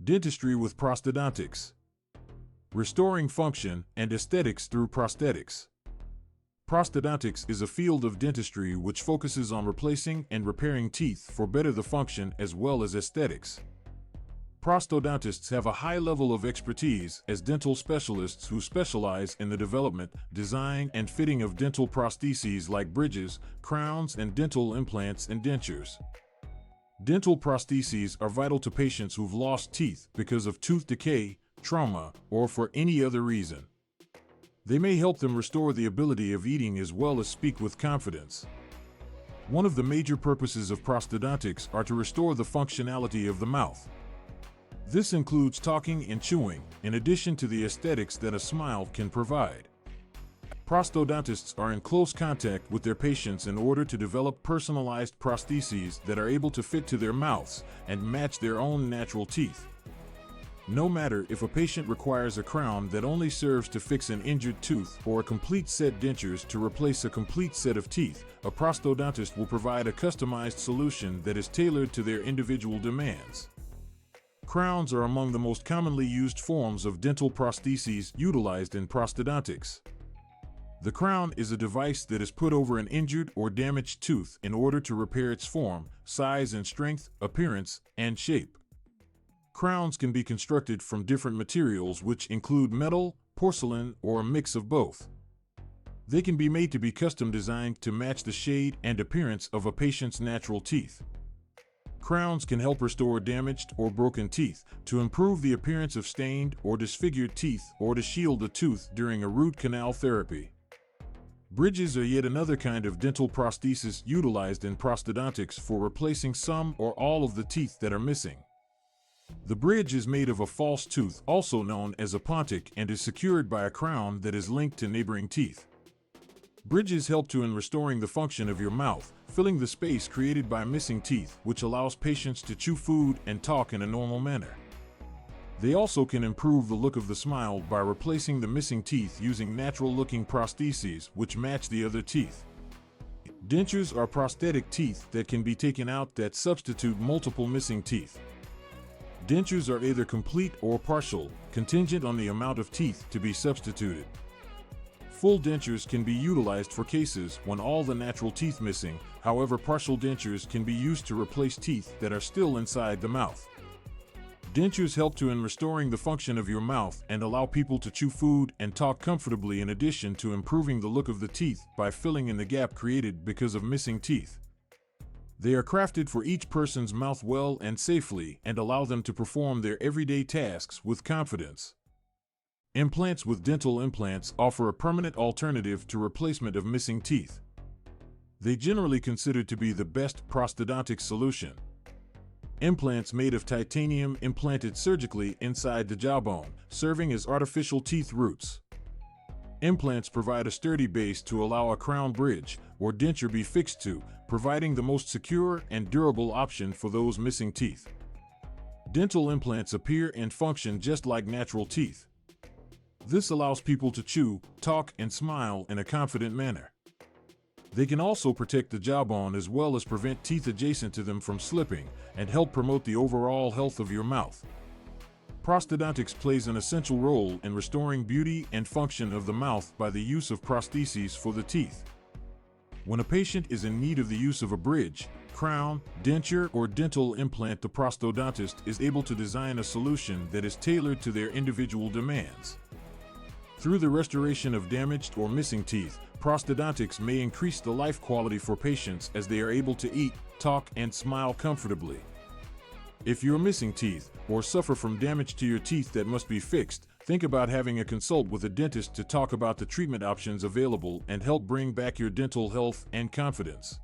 Dentistry with Prosthodontics. Restoring function and aesthetics through prosthetics. Prosthodontics is a field of dentistry which focuses on replacing and repairing teeth for better the function as well as aesthetics. Prosthodontists have a high level of expertise as dental specialists who specialize in the development, design, and fitting of dental prostheses like bridges, crowns, and dental implants and dentures. Dental prostheses are vital to patients who've lost teeth because of tooth decay, trauma, or for any other reason. They may help them restore the ability of eating as well as speak with confidence. One of the major purposes of prosthodontics are to restore the functionality of the mouth. This includes talking and chewing, in addition to the aesthetics that a smile can provide. Prosthodontists are in close contact with their patients in order to develop personalized prostheses that are able to fit to their mouths and match their own natural teeth. No matter if a patient requires a crown that only serves to fix an injured tooth or a complete set dentures to replace a complete set of teeth, a prosthodontist will provide a customized solution that is tailored to their individual demands. Crowns are among the most commonly used forms of dental prostheses utilized in prosthodontics. The crown is a device that is put over an injured or damaged tooth in order to repair its form, size and strength, appearance, and shape. Crowns can be constructed from different materials which include metal, porcelain, or a mix of both. They can be made to be custom designed to match the shade and appearance of a patient's natural teeth. Crowns can help restore damaged or broken teeth, to improve the appearance of stained or disfigured teeth, or to shield a tooth during a root canal therapy. Bridges are yet another kind of dental prosthesis utilized in prosthodontics for replacing some or all of the teeth that are missing. The bridge is made of a false tooth, also known as a pontic, and is secured by a crown that is linked to neighboring teeth. Bridges help in restoring the function of your mouth, filling the space created by missing teeth, which allows patients to chew food and talk in a normal manner. They also can improve the look of the smile by replacing the missing teeth using natural-looking prostheses which match the other teeth. Dentures are prosthetic teeth that can be taken out that substitute multiple missing teeth. Dentures are either complete or partial, contingent on the amount of teeth to be substituted. Full dentures can be utilized for cases when all the natural teeth missing, however partial dentures can be used to replace teeth that are still inside the mouth. Dentures help in restoring the function of your mouth and allow people to chew food and talk comfortably in addition to improving the look of the teeth by filling in the gap created because of missing teeth. They are crafted for each person's mouth well and safely and allow them to perform their everyday tasks with confidence. Implants with dental implants offer a permanent alternative to replacement of missing teeth. They generally considered to be the best prosthodontic solution. Implants made of titanium implanted surgically inside the jawbone, serving as artificial teeth roots. Implants provide a sturdy base to allow a crown bridge or denture be fixed to, providing the most secure and durable option for those missing teeth. Dental implants appear and function just like natural teeth. This allows people to chew, talk, and smile in a confident manner. They can also protect the jawbone as well as prevent teeth adjacent to them from slipping and help promote the overall health of your mouth. Prosthodontics plays an essential role in restoring beauty and function of the mouth by the use of prostheses for the teeth. When a patient is in need of the use of a bridge, crown, denture, or dental implant, the prosthodontist is able to design a solution that is tailored to their individual demands. Through the restoration of damaged or missing teeth, prosthodontics may increase the life quality for patients as they are able to eat, talk, and smile comfortably. If you're missing teeth or suffer from damage to your teeth that must be fixed, think about having a consult with a dentist to talk about the treatment options available and help bring back your dental health and confidence.